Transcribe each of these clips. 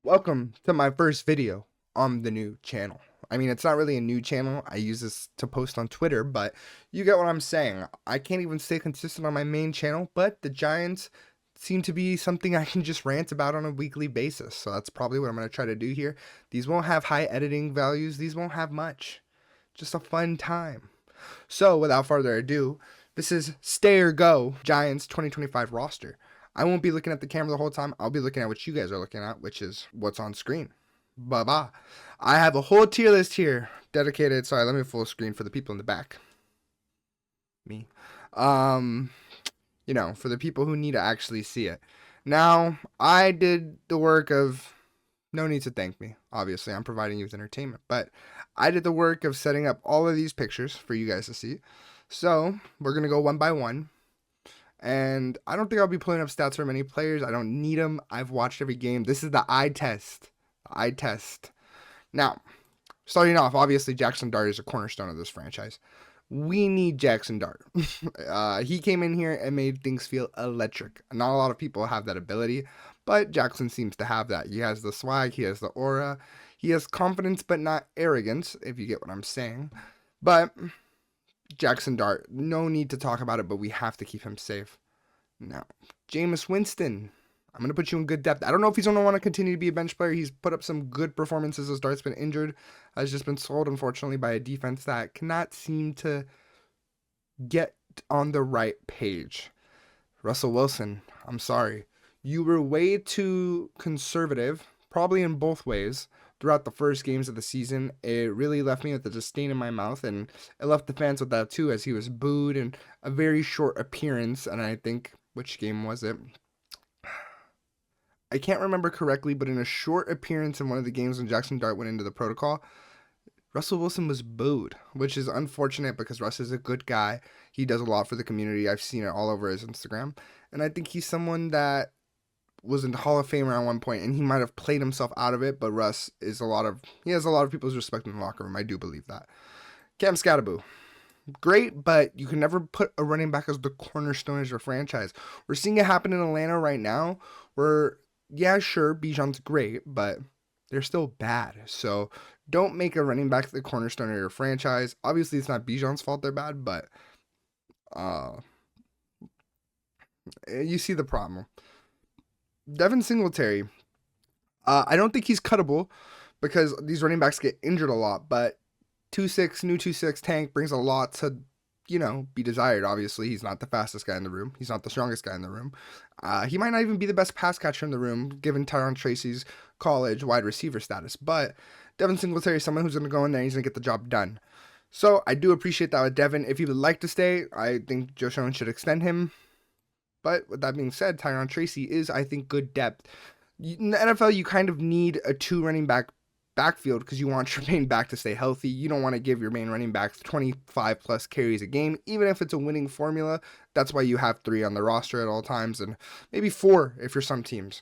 Welcome to my first video on the new channel. I mean, it's not really a new channel. I use this to post on Twitter, but you get what I'm saying. I can't even stay consistent on my main channel, but the Giants seem to be something I can just rant about on a weekly basis. So that's probably what I'm going to try to do here. These won't have high editing values. These won't have much. Just a fun time. So without further ado, this is Stay or Go Giants 2025 roster. I won't be looking at the camera the whole time. I'll be looking at what you guys are looking at, which is what's on screen. Bye-bye. I have a whole tier list here dedicated. Sorry, let me full screen for the people in the back. Me. For the people who need to actually see it. Now, I did the work of, no need to thank me. Obviously, I'm providing you with entertainment. But I did the work of setting up all of these pictures for you guys to see. So, we're going to go one by one. And I don't think I'll be pulling up stats for many players. I don't need them. I've watched every game. This is the eye test. The eye test. Now, starting off, obviously, Jackson Dart is a cornerstone of this franchise. We need Jackson Dart. He came in here and made things feel electric. Not a lot of people have that ability, but Jackson seems to have that. He has the swag. He has the aura. He has confidence, but not arrogance, if you get what I'm saying. But Jackson Dart, no need to talk about it, but we have to keep him safe. Now, Jameis Winston, I'm going to put you in good depth. I don't know if he's going to want to continue to be a bench player. He's put up some good performances as Dart's been injured. Has just been sold, unfortunately, by a defense that cannot seem to get on the right page. Russell Wilson, I'm sorry. You were way too conservative, probably in both ways, throughout the first games of the season. It really left me with a disdain in my mouth, and it left the fans with that too, as he was booed in a very short appearance. And I think, which game was it? I can't remember correctly, but in a short appearance in one of the games when Jackson Dart went into the protocol, Russell Wilson was booed, which is unfortunate because Russ is a good guy. He does a lot for the community. I've seen it all over his Instagram. And I think he's someone that was in the Hall of Famer at one point, and he might have played himself out of it, but Russ is he has a lot of people's respect in the locker room. I do believe that. Cam Scatterboo, great, but you can never put a running back as the cornerstone of your franchise. We're seeing it happen in Atlanta right now, where, yeah, sure, Bijan's great, but they're still bad. So don't make a running back the cornerstone of your franchise. Obviously, it's not Bijan's fault they're bad, but you see the problem. Devin Singletary, I don't think he's cuttable because these running backs get injured a lot, but 2.6, new 2.6 tank brings a lot to, be desired. Obviously, he's not the fastest guy in the room. He's not the strongest guy in the room. He might not even be the best pass catcher in the room, given Tyron Tracy's college wide receiver status, but Devin Singletary is someone who's going to go in there and he's going to get the job done. So I do appreciate that with Devin. If he would like to stay, I think Joe Schoen should extend him. But with that being said, Tyron Tracy is, I think, good depth. In the NFL, you kind of need a two running back backfield because you want your main back to stay healthy. You don't want to give your main running backs 25 plus carries a game, even if it's a winning formula. That's why you have 3 on the roster at all times, and maybe 4 if you're some teams.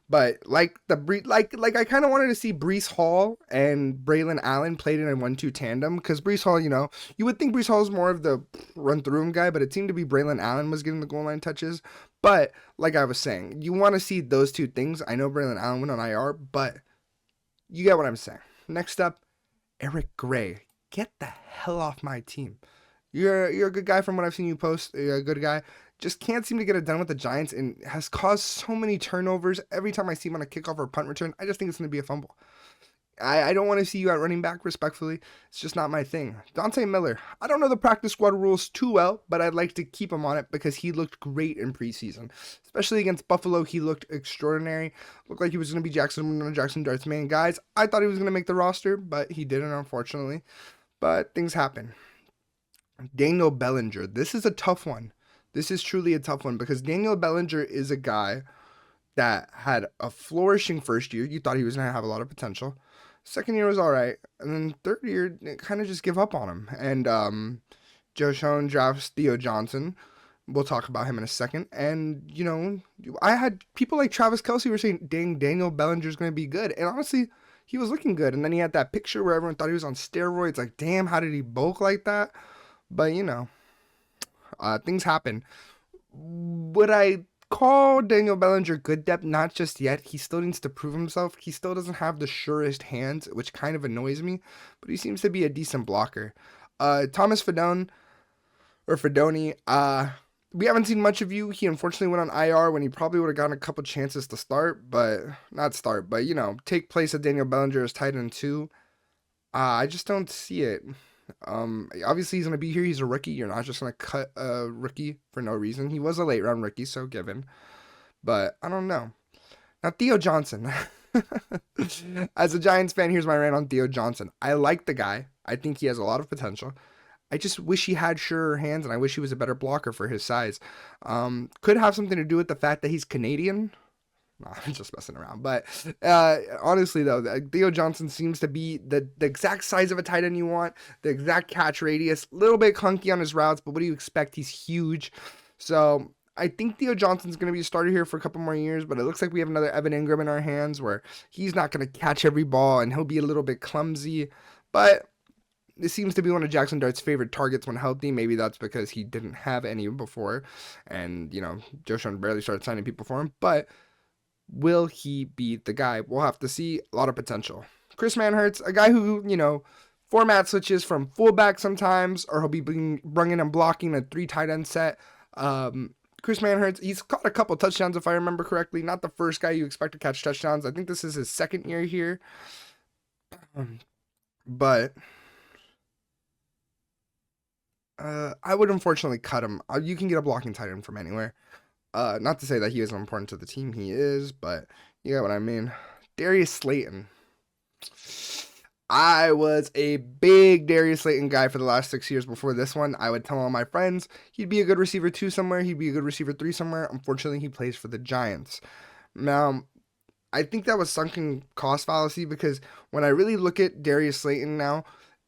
But I kind of wanted to see Breece Hall and Braylon Allen played in a 1-2 tandem, because Breece Hall, you would think Breece Hall is more of the run through him guy, but it seemed to be Braylon Allen was getting the goal line touches. But like I was saying, you want to see those two things. I know Braylon Allen went on IR, but you get what I'm saying. Next up, Eric Gray. Get the hell off my team. You're a good guy from what I've seen you post. You're a good guy. Just can't seem to get it done with the Giants and has caused so many turnovers. Every time I see him on a kickoff or a punt return, I just think it's going to be a fumble. I don't want to see you at running back, respectfully. It's just not my thing. Dante Miller. I don't know the practice squad rules too well, but I'd like to keep him on it because he looked great in preseason. Especially against Buffalo, he looked extraordinary. Looked like he was going to be one of Jackson Dart's main guys. I thought he was going to make the roster, but he didn't, unfortunately. But things happen. Daniel Bellinger. This is a tough one. This is truly a tough one because Daniel Bellinger is a guy that had a flourishing first year. You thought he was going to have a lot of potential. Second year was all right. And then third year, kind of just give up on him. And Joe Schoen drafts Theo Johnson. We'll talk about him in a second. And, I had people like Travis Kelce were saying, dang, Daniel Bellinger's going to be good. And honestly, he was looking good. And then he had that picture where everyone thought he was on steroids. Like, damn, how did he bulk like that? But, things happen. Would I call Daniel Bellinger good depth, not just yet. He still needs to prove himself. He still doesn't have the surest hands, which kind of annoys me, but he seems to be a decent blocker. Thomas Fidone, or Fidoni, we haven't seen much of you. He unfortunately went on IR when he probably would have gotten a couple chances to start, but not start, but take place of Daniel Bellinger as tight end 2. I just don't see it. Obviously he's gonna be here. He's a rookie. You're not just gonna cut a rookie for no reason. He was a late round rookie, so given. But I don't know. Now Theo Johnson. As a Giants fan, here's my rant on Theo Johnson. I like the guy. I think he has a lot of potential. I just wish he had surer hands, and I wish he was a better blocker for his size. Could have something to do with the fact that he's Canadian. No, I'm just messing around. But honestly, though, Theo Johnson seems to be the exact size of a tight end you want, the exact catch radius, a little bit clunky on his routes, but what do you expect? He's huge. So I think Theo Johnson's going to be a starter here for a couple more years, but it looks like we have another Evan Ingram in our hands where he's not going to catch every ball and he'll be a little bit clumsy. But this seems to be one of Jackson Dart's favorite targets when healthy. Maybe that's because he didn't have any before, and Joe Schoen barely started signing people for him. But will he be the guy? We'll have to see. A lot of potential. Chris Manhertz, a guy who, format switches from fullback sometimes, or he'll be bringing and blocking a 3 tight end set. Chris Manhertz, he's caught a couple touchdowns if I remember correctly. Not the first guy you expect to catch touchdowns. I think this is his second year here. But I would unfortunately cut him. You can get a blocking tight end from anywhere. Not to say that he isn't important to the team. He is, but you get what I mean. Darius Slayton. I was a big Darius Slayton guy for the last 6 years before this one. I would tell all my friends he'd be a good receiver 2 somewhere. He'd be a good receiver 3 somewhere. Unfortunately, he plays for the Giants. Now, I think that was sunken cost fallacy because when I really look at Darius Slayton now,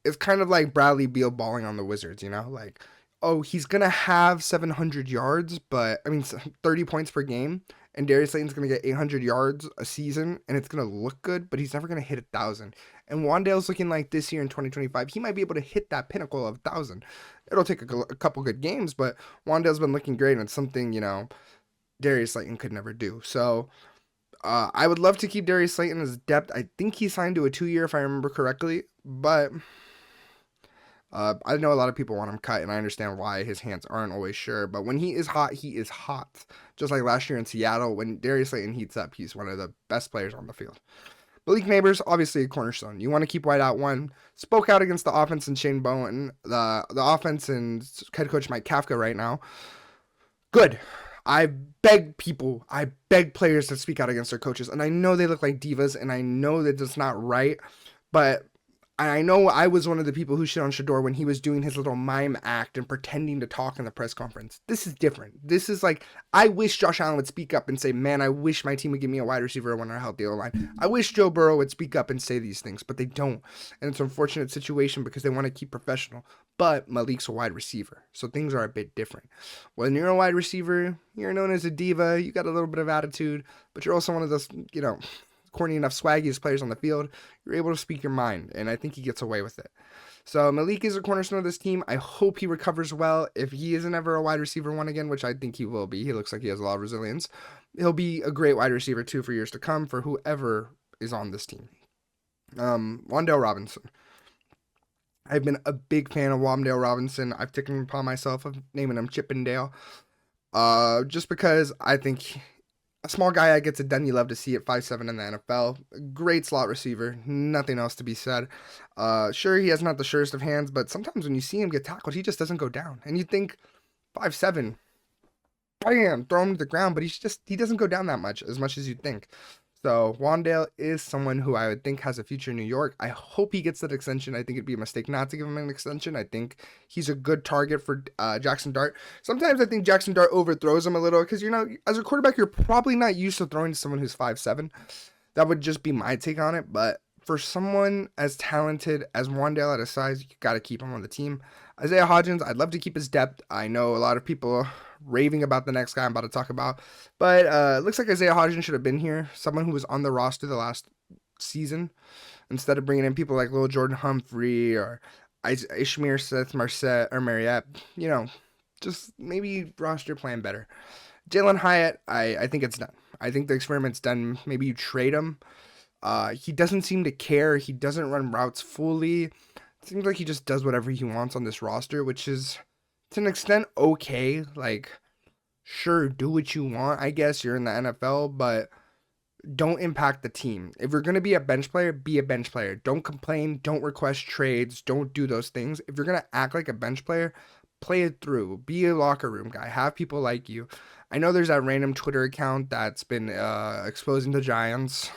it's kind of like Bradley Beal balling on the Wizards, like, oh, he's going to have 700 yards, 30 points per game, and Darius Slayton's going to get 800 yards a season, and it's going to look good, but he's never going to hit 1,000. And Wandale's looking like this year in 2025, he might be able to hit that pinnacle of 1,000. It'll take a couple good games, but Wandale's been looking great, and it's something, Darius Slayton could never do. So I would love to keep Darius Slayton as depth. I think he signed to a 2-year if I remember correctly, but I know a lot of people want him cut, and I understand why. His hands aren't always sure, but when he is hot, he is hot. Just like last year in Seattle, when Darius Slayton heats up, he's one of the best players on the field. Malik Neighbors, obviously a cornerstone. You want to keep wide out one. Spoke out against the offense and Shane Bowen, the offense and head coach Mike Kafka right now. Good. I beg players to speak out against their coaches, and I know they look like divas, and I know that it's not right, but I know I was one of the people who shit on Shedeur when he was doing his little mime act and pretending to talk in the press conference. This is different. This is like, I wish Josh Allen would speak up and say, man, I wish my team would give me a wide receiver when I healthy O-line. I wish Joe Burrow would speak up and say these things, but they don't. And it's an unfortunate situation because they want to keep professional. But Malik's a wide receiver, so things are a bit different. When you're a wide receiver, you're known as a diva, you got a little bit of attitude, but you're also one of those, corny enough swaggiest players on the field. You're able to speak your mind, and I think he gets away with it. So Malik is a cornerstone of this team. I hope he recovers well. If he isn't ever a wide receiver 1 again, which I think he will be, he looks like he has a lot of resilience, he'll be a great wide receiver 2 for years to come for whoever is on this team. Wan'Dale Robinson. I've been a big fan of Wan'Dale Robinson. I've taken upon myself of naming him Chippendale. Just because I think a small guy that gets it done, you love to see at 5'7" in the NFL. Great slot receiver. Nothing else to be said. Sure, he has not the surest of hands, but sometimes when you see him get tackled, he just doesn't go down. And you think 5'7", bam, throw him to the ground, but he doesn't go down that much as you'd think. So Wan'Dale is someone who I would think has a future in New York. I hope he gets that extension. I think it'd be a mistake not to give him an extension. I think he's a good target for Jackson Dart. Sometimes I think Jackson Dart overthrows him a little because, as a quarterback, you're probably not used to throwing to someone who's 5'7". That would just be my take on it. But for someone as talented as Wan'Dale at his size, you got to keep him on the team. Isaiah Hodgins, I'd love to keep his depth. I know a lot of people raving about the next guy I'm about to talk about, but it looks like Isaiah Hodgins should have been here. Someone who was on the roster the last season, instead of bringing in people like Lil Jordan Humphrey or Ishmael Seth Marset or Mariette. Just maybe roster plan better. Jalen Hyatt, I think it's done. I think the experiment's done. Maybe you trade him. He doesn't seem to care. He doesn't run routes fully. It seems like he just does whatever he wants on this roster, which is to an extent okay. Like, sure, do what you want. I guess you're in the NFL, but don't impact the team. If you're going to be a bench player, be a bench player. Don't complain. Don't request trades. Don't do those things. If you're going to act like a bench player, play it through. Be a locker room guy. Have people like you. I know there's that random Twitter account that's been exposing the Giants.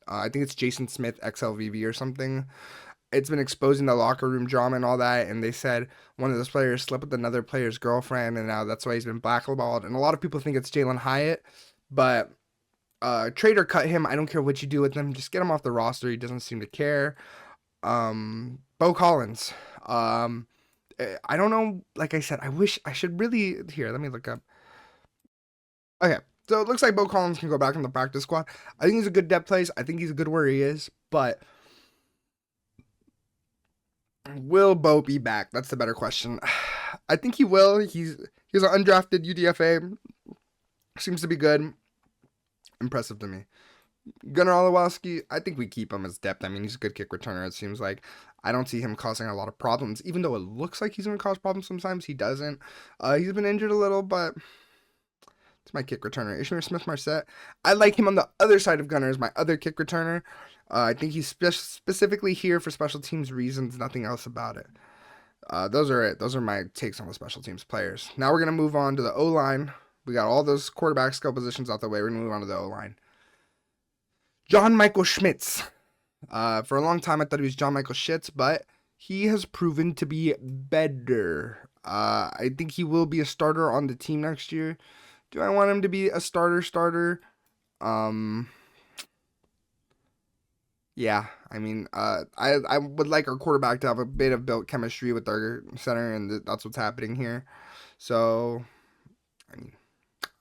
I think it's Jason Smith XLVV or something. It's been exposing the locker room drama and all that, and they said one of those players slept with another player's girlfriend, and now that's why he's been blackballed. And a lot of people think it's Jalen Hyatt, but trade or cut him. I don't care what you do with him. Just get him off the roster. He doesn't seem to care. Beau Collins. I don't know. Like I said, I wish I should really. Here, let me look up. Okay, so it looks like Beau Collins can go back in the practice squad. I think he's a good depth place. I think he's good where he is, but will Beau be back? That's the better question. I think he will. He's an undrafted UDFA. Seems to be good. Impressive to me. Gunnar Olszewski, I think we keep him as depth. I mean, he's a good kick returner, it seems like. I don't see him causing a lot of problems, even though it looks like he's going to cause problems sometimes. He doesn't. He's been injured a little, but it's my kick returner. Ishmael Smith-Marset, I like him on the other side of Gunnar as my other kick returner. I think he's specifically here for special teams reasons, nothing else about it. Those are it. Those are my takes on the special teams players. Now we're going to move on to the O-line. We got all those quarterback skill positions out the way. We're going to move on to the O-line. John Michael Schmitz. For a long time, I thought he was John Michael Schmitz, but he has proven to be better. I think he will be a starter on the team next year. Do I want him to be a starter? Yeah, I mean, I would like our quarterback to have a bit of built chemistry with our center, and that's what's happening here. So, I mean,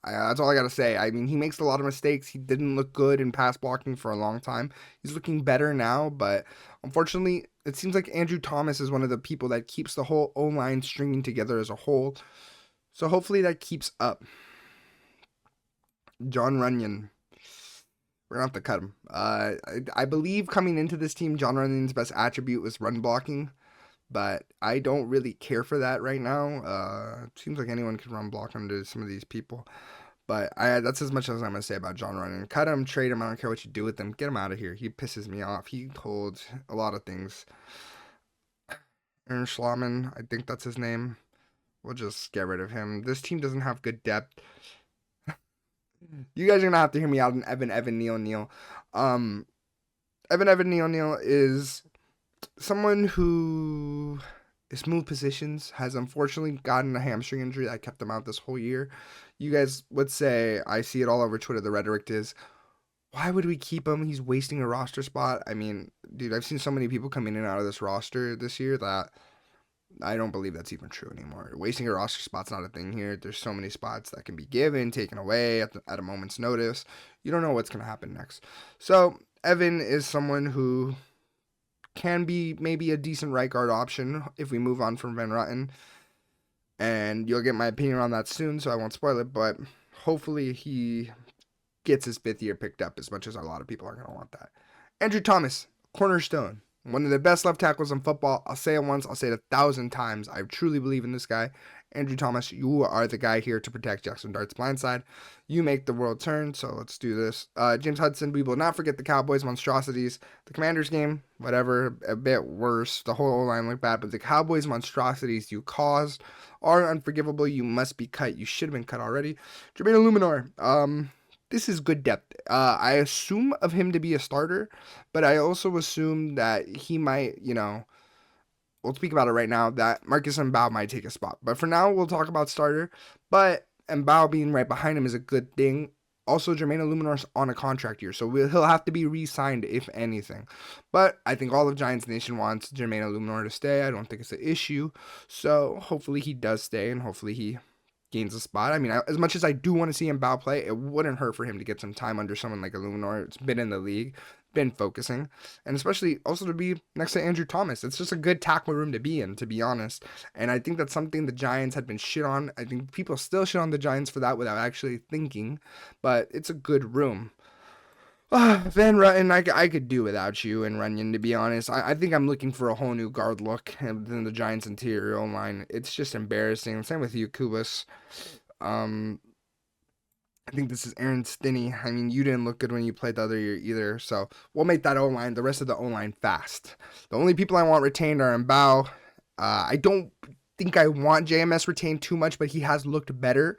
that's all I got to say. I mean, he makes a lot of mistakes. He didn't look good in pass blocking for a long time. He's looking better now, but unfortunately, it seems like Andrew Thomas is one of the people that keeps the whole O-line stringing together as a whole. So hopefully that keeps up. Jon Runyan. We're going to have to cut him. I believe coming into this team, Jon Runyan's best attribute was run blocking, but I don't really care for that right now. It seems like anyone can run block under some of these people. But that's as much as I'm going to say about Jon Runyan. Cut him, trade him. I don't care what you do with him. Get him out of here. He pisses me off. He holds a lot of things. Aaron Schlaman, I think that's his name. We'll just get rid of him. This team doesn't have good depth. You guys are going to have to hear me out on Evan Neal. Evan Neal is someone who is moved positions, has unfortunately gotten a hamstring injury that kept him out this whole year. You guys would say, I see it all over Twitter, the rhetoric is, why would we keep him? He's wasting a roster spot. I mean, dude, I've seen so many people come in and out of this roster this year that I don't believe that's even true anymore. Wasting a roster spot's not a thing here. There's so many spots that can be given, taken away at a moment's notice. You don't know what's going to happen next. So, Evan is someone who can be maybe a decent right guard option if we move on from Van Rutten. And you'll get my opinion on that soon, so I won't spoil it. But hopefully he gets his 5th year picked up as much as a lot of people are going to want that. Andrew Thomas, cornerstone. One of the best left tackles in football. I'll say it once, I'll say it 1,000 times. I truly believe in this guy. Andrew Thomas, you are the guy here to protect Jackson Dart's blindside. You make the world turn, so let's do this. James Hudson, we will not forget the Cowboys' monstrosities. The Commanders game, whatever, a bit worse. The whole line looked bad, but the Cowboys' monstrosities you caused are unforgivable. You must be cut. You should have been cut already. Jermaine Illuminor, this is good depth. I assume of him to be a starter, but I also assume that he might, we'll speak about it right now, that Marcus Mbao might take a spot. But for now, we'll talk about starter. But Mbao being right behind him is a good thing. Also, Jermaine Illuminor's on a contract year, so he'll have to be re-signed, if anything. But I think all of Giants Nation wants Jermaine Illuminor to stay. I don't think it's an issue. So hopefully he does stay, and hopefully he gains a spot. I mean, as much as I do want to see Mbao play, it wouldn't hurt for him to get some time under someone like Illuminor. It's been in the league. been focusing, and especially also to be next to Andrew Thomas. It's just a good tackle room to be in, to be honest. And I think that's something the Giants had been shit on. I think people still shit on the Giants for that without actually thinking, but it's a good room. Van Rutten, I could do without you and Runyon, to be honest. I think I'm looking for a whole new guard look in the Giants' interior line. It's just embarrassing. Same with you, Kubas. Um, I think this is Aaron Stinney. I mean, you didn't look good when you played the other year either, so we'll make that O-line, the rest of the O-line, fast. The only people I want retained are Mbao. I don't think I want JMS retained too much, but he has looked better.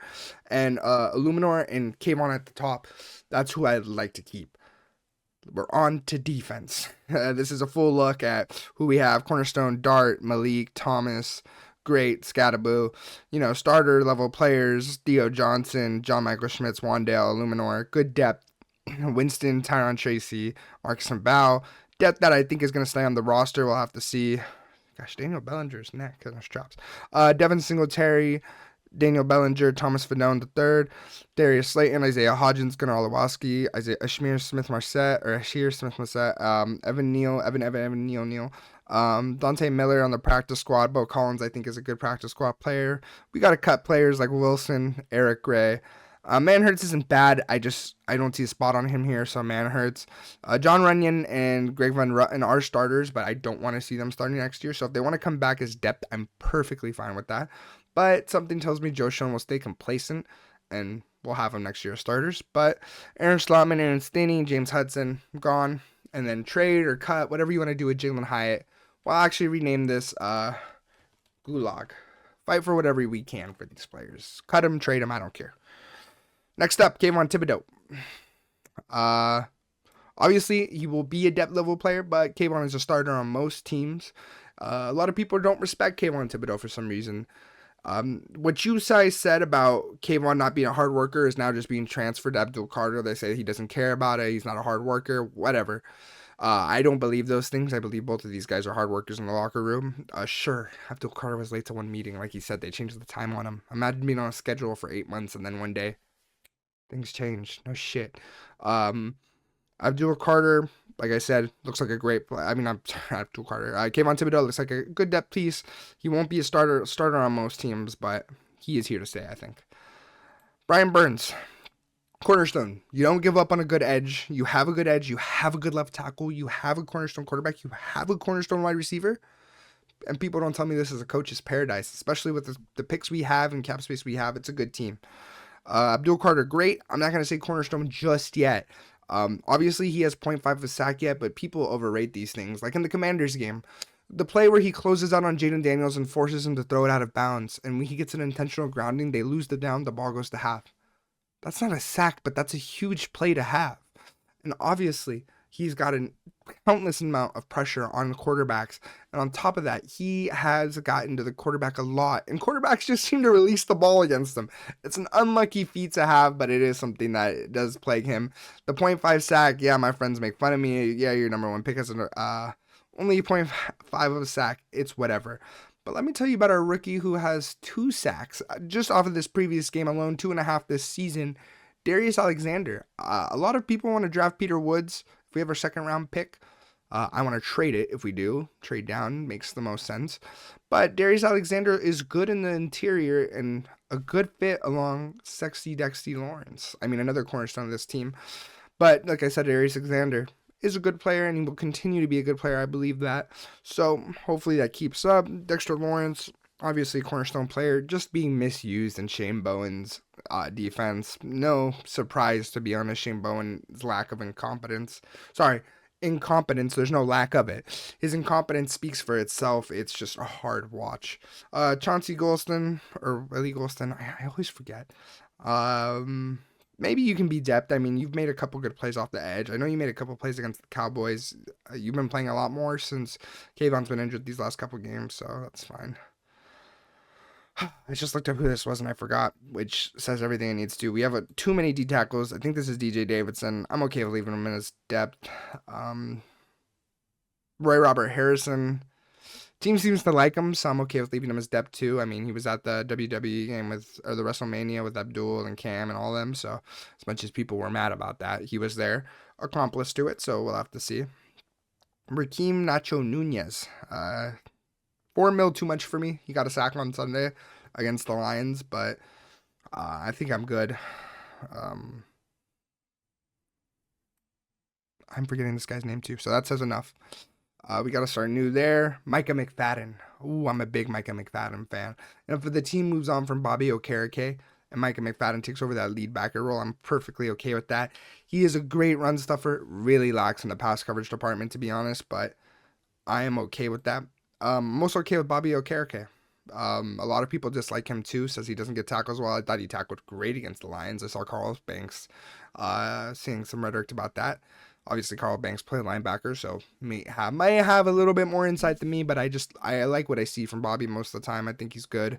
And Illuminor and Kayvon at the top, that's who I'd like to keep. We're on to defense. This is a full look at who we have. Cornerstone, Dart, Malik, Thomas, Great, Scattaboo. Starter level players, Theo Johnson, John Michael Schmitz, Wandale, Illuminor. Good depth. Winston, Tyron Tracy, Marcus Mbao. Depth that I think is going to stay on the roster. We'll have to see. Gosh, Daniel Bellinger's neck. Those drops. Devin Singletary, Daniel Bellinger, Thomas Fadone III, Darius Slayton, Isaiah Hodgins, Gunnar Olowski, Isaiah Ashmir Smith-Marset, Evan Neal, Dante Miller on the practice squad. Bo Collins, I think, is a good practice squad player. We got to cut players like Wilson, Eric Gray. Manhurts isn't bad. I don't see a spot on him here, so Manhurts. John Runyon and Greg Van Rutten are starters, but I don't want to see them starting next year. So if they want to come back as depth, I'm perfectly fine with that. But something tells me Joe Schoen will stay complacent, and we'll have him next year as starters. But Aaron Slotman, Aaron Stinney, James Hudson, gone. And then trade or cut, whatever you want to do with Jalen Hyatt. Well, I'll actually rename this Gulag. Fight for whatever we can for these players. Cut him, trade him, I don't care. Next up, Kayvon Thibodeaux. Obviously, he will be a depth level player, but Kayvon is a starter on most teams. A lot of people don't respect Kayvon Thibodeaux for some reason. What you guys said about Kayvon not being a hard worker is now just being transferred to Abdul Carter. They say he doesn't care about it. He's not a hard worker, whatever. I don't believe those things. I believe both of these guys are hard workers in the locker room. Sure, Abdul Carter was late to one meeting. Like he said, they changed the time on him. Imagine being on a schedule for 8 months and then one day things change. No shit. Abdul Carter, like I said, looks like a great play. I mean, I'm sorry, Abdul Carter. Kayvon Thibodeaux looks like a good depth piece. He won't be a starter on most teams, but he is here to stay, I think. Brian Burns, cornerstone. You don't give up on a good edge. You have a good edge. You have a good left tackle. You have a cornerstone quarterback. You have a cornerstone wide receiver. And people don't tell me this is a coach's paradise, especially with the picks we have and cap space we have. It's a good team. Abdul Carter, great. I'm not going to say cornerstone just yet. Obviously, he has 0.5 of a sack yet, but people overrate these things. Like in the Commanders game, the play where he closes out on Jaden Daniels and forces him to throw it out of bounds, and when he gets an intentional grounding, they lose the down, the ball goes to half. That's not a sack, but that's a huge play to have. And obviously, he's got a countless amount of pressure on quarterbacks. And on top of that, he has gotten to the quarterback a lot. And quarterbacks just seem to release the ball against him. It's an unlucky feat to have, but it is something that does plague him. The 0.5 sack, yeah, my friends make fun of me. Yeah, your number one pick is only 0.5 of a sack. It's whatever. But let me tell you about our rookie who has 2 sacks just off of this previous game alone, 2.5 this season. Darius Alexander. A lot of people want to draft Peter Woods if we have our second round pick. I want to trade it if we do. Trade down makes the most sense. But Darius Alexander is good in the interior and a good fit along Sexy Dexty Lawrence. I mean, another cornerstone of this team. But like I said, Darius Alexander is a good player and he will continue to be a good player. I believe that. So hopefully that keeps up. Dexter Lawrence, obviously a cornerstone player, just being misused in Shane Bowen's defense. No surprise, to be honest, Shane Bowen's lack of incompetence. Incompetence, there's no lack of it. His incompetence speaks for itself. It's just a hard watch. Chauncey Golston, or Willie Golston, I always forget. Maybe you can be depth. I mean, you've made a couple good plays off the edge. I know you made a couple plays against the Cowboys. You've been playing a lot more since Kayvon's been injured these last couple games, so that's fine. I just looked up who this was and I forgot, which says everything it needs to. We have too many D tackles. I think this is DJ Davidson. I'm okay with leaving him in his depth. Roy Robert Harrison. Team seems to like him, so I'm okay with leaving him as depth too. I mean, he was at the WWE game or the WrestleMania with Abdul and Cam and all them. So as much as people were mad about that, he was there, accomplice to it. So we'll have to see. Raheem Nacho Nunez, 4 mil too much for me. He got a sack on Sunday against the Lions, but I think I'm good. I'm forgetting this guy's name too, so that says enough. We got to start new there. Micah McFadden. Ooh, I'm a big Micah McFadden fan. And if the team moves on from Bobby Okereke and Micah McFadden takes over that lead backer role, I'm perfectly okay with that. He is a great run stuffer. Really lacks in the pass coverage department, to be honest, but I am okay with that. I'm also okay with Bobby Okereke. A lot of people dislike him too, says he doesn't get tackles well. I thought he tackled great against the Lions. I saw Carl Banks saying some rhetoric about that. Obviously, Carl Banks played linebacker, so might have a little bit more insight than me, but I like what I see from Bobby most of the time. I think he's good.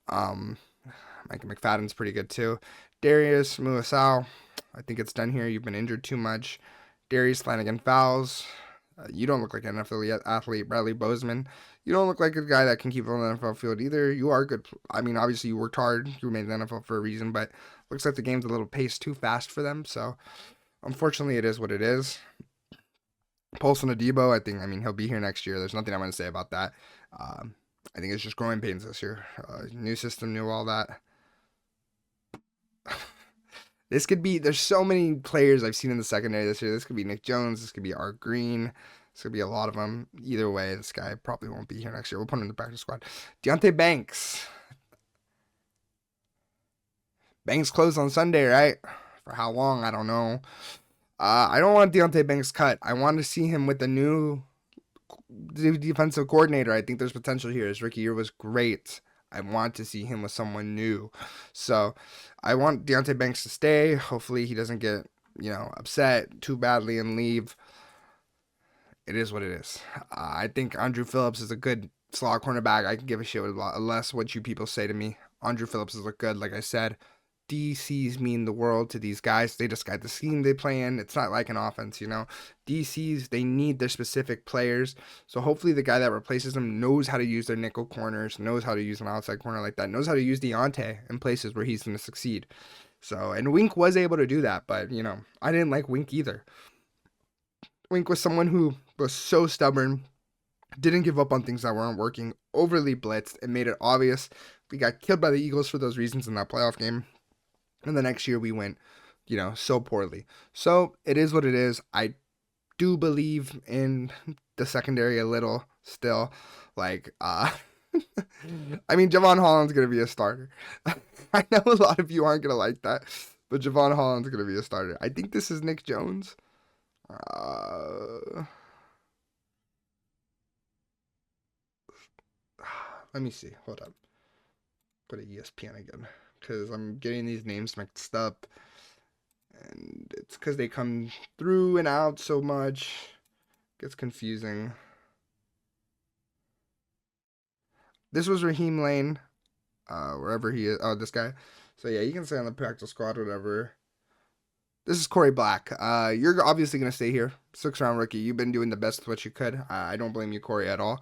Mike McFadden's pretty good too. Darius Muasau, I think it's done here. You've been injured too much. Darius Flanagan Fowles, you don't look like an NFL athlete. Bradley Bozeman, you don't look like a guy that can keep on the NFL field either. You are good. I mean, obviously you worked hard. You made the NFL for a reason, but looks like the game's a little paced too fast for them. So unfortunately, it is what it is. Paulson Adebo, I mean, he'll be here next year. There's nothing I'm going to say about that. I think it's just growing pains this year. New system, new all that. There's so many players I've seen in the secondary this year. This could be Nick Jones. This could be Art Green. This could be a lot of them. Either way, this guy probably won't be here next year. We'll put him in the practice squad. Deonte Banks. Banks closed on Sunday, right? For how long? I don't know. I don't want Deonte Banks cut. I want to see him with the new defensive coordinator. I think there's potential here. His rookie year was great. I want to see him with someone new. So I want Deonte Banks to stay. Hopefully he doesn't get, upset too badly and leave. It is what it is. I think Andrew Phillips is a good slot cornerback. I can give a shit less what you people say to me. Andrew Phillips is look good, like I said. DCs mean the world to these guys. They just got the scheme they play in. It's not like an offense, DCs, they need their specific players. So hopefully the guy that replaces them knows how to use their nickel corners, knows how to use an outside corner like that, knows how to use Deonte in places where he's going to succeed. So, and Wink was able to do that, but, I didn't like Wink either. Wink was someone who was so stubborn, didn't give up on things that weren't working, overly blitzed, and made it obvious. We got killed by the Eagles for those reasons in that playoff game. And the next year we went, so poorly. So it is what it is. I do believe in the secondary a little still. I mean, Javon Holland's going to be a starter. I know a lot of you aren't going to like that, but Javon Holland's going to be a starter. I think this is Nick Jones. Let me see. Hold up. Go to ESPN again, because I'm getting these names mixed up, and it's because they come through and out so much. It gets confusing. This was Raheem Lane, wherever he is. Oh, this guy. So yeah, you can stay on the practice squad, whatever. This is Corey Black. You're obviously going to stay here. 6th-round rookie. You've been doing the best with what you could. I don't blame you, Corey, at all.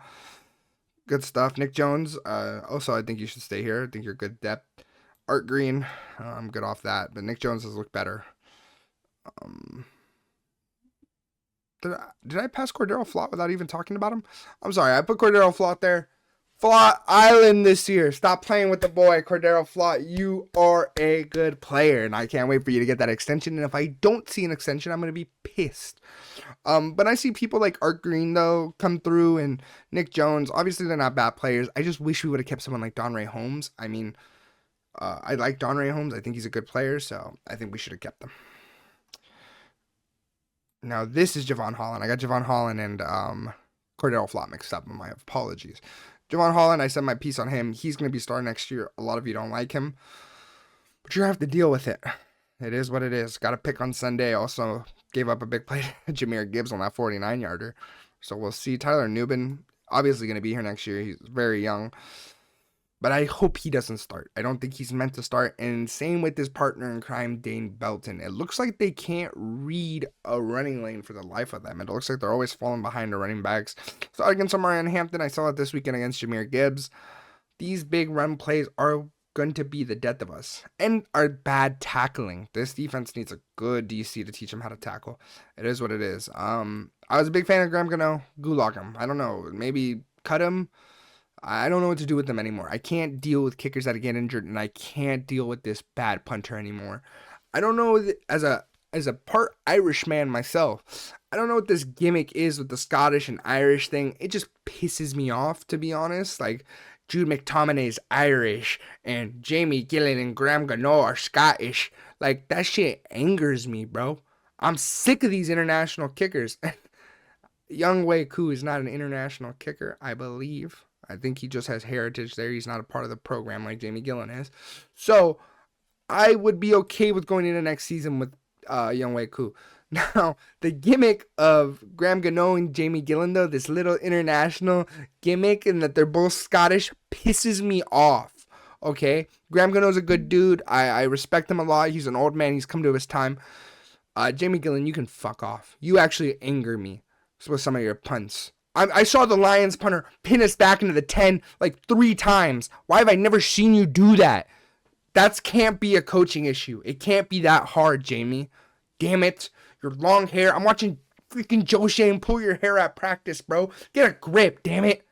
Good stuff. Nick Jones. Also, I think you should stay here. I think you're good depth. Art Green. I'm good off that. But Nick Jones has looked better. Did I pass Cordero Flott without even talking about him? I'm sorry. I put Cordero Flott there. Flott Island this year. Stop playing with the boy, Cordero Flott. You are a good player, and I can't wait for you to get that extension. And if I don't see an extension, I'm going to be pissed. But I see people like Art Green, though, come through, and Nick Jones. Obviously, they're not bad players. I just wish we would have kept someone like Donray Holmes. I mean, I like Donray Holmes. I think he's a good player, so I think we should have kept them. Now, this is Javon Holland. I got Javon Holland and Cordero Flott mixed up. My apologies. Javon Holland, I said my piece on him. He's going to be starting next year. A lot of you don't like him, but you have to deal with it. It is what it is. Got a pick on Sunday. Also gave up a big play to Jahmyr Gibbs on that 49-yarder. So we'll see. Tyler Nubin, obviously going to be here next year. He's very young. But I hope he doesn't start. I don't think he's meant to start. And same with his partner in crime, Dane Belton. It looks like they can't read a running lane for the life of them. It looks like they're always falling behind the running backs. So against Omarion Hampton, I saw it this weekend against Jahmyr Gibbs. These big run plays are going to be the death of us. And our bad tackling. This defense needs a good DC to teach them how to tackle. It is what it is. I was a big fan of Graham Gano. Gulag him. I don't know. Maybe cut him. I don't know what to do with them anymore. I can't deal with kickers that get injured, and I can't deal with this bad punter anymore. I don't know, as a part Irish man myself, I don't know what this gimmick is with the Scottish and Irish thing. It just pisses me off, to be honest. Like, Jude McTominay's Irish, and Jamie Gillan and Graham Gano are Scottish. Like, that shit angers me, bro. I'm sick of these international kickers. Young Wei Koo is not an international kicker, I believe. I think he just has heritage there. He's not a part of the program like Jamie Gillan is. So I would be okay with going into next season with Young Wei Koo. Now, the gimmick of Graham Gano and Jamie Gillan, though, this little international gimmick and that they're both Scottish, pisses me off. Okay? Graham Gano's a good dude. I respect him a lot. He's an old man. He's come to his time. Jamie Gillan, you can fuck off. You actually anger me with some of your punts. I saw the Lions punter pin us back into the 10 like 3 times. Why have I never seen you do that? That can't be a coaching issue. It can't be that hard, Jamie. Damn it. Your long hair. I'm watching freaking Joe Shane pull your hair at practice, bro. Get a grip, damn it.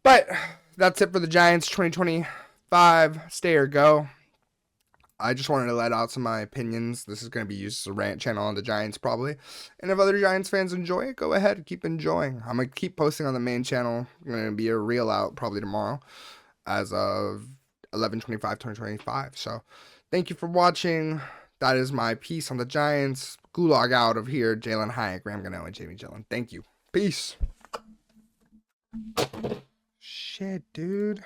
But that's it for the Giants 2025. Stay or go. I just wanted to let out some of my opinions. This is going to be used as a rant channel on the Giants probably. And if other Giants fans enjoy it, go ahead. Keep enjoying. I'm going to keep posting on the main channel. I'm going to be a reel out probably tomorrow as of 11/25/2025. So thank you for watching. That is my piece on the Giants. Gulag out of here. Jalin Hyatt, Graham Gano, and Jamie Gillan. Thank you. Peace. Shit, dude.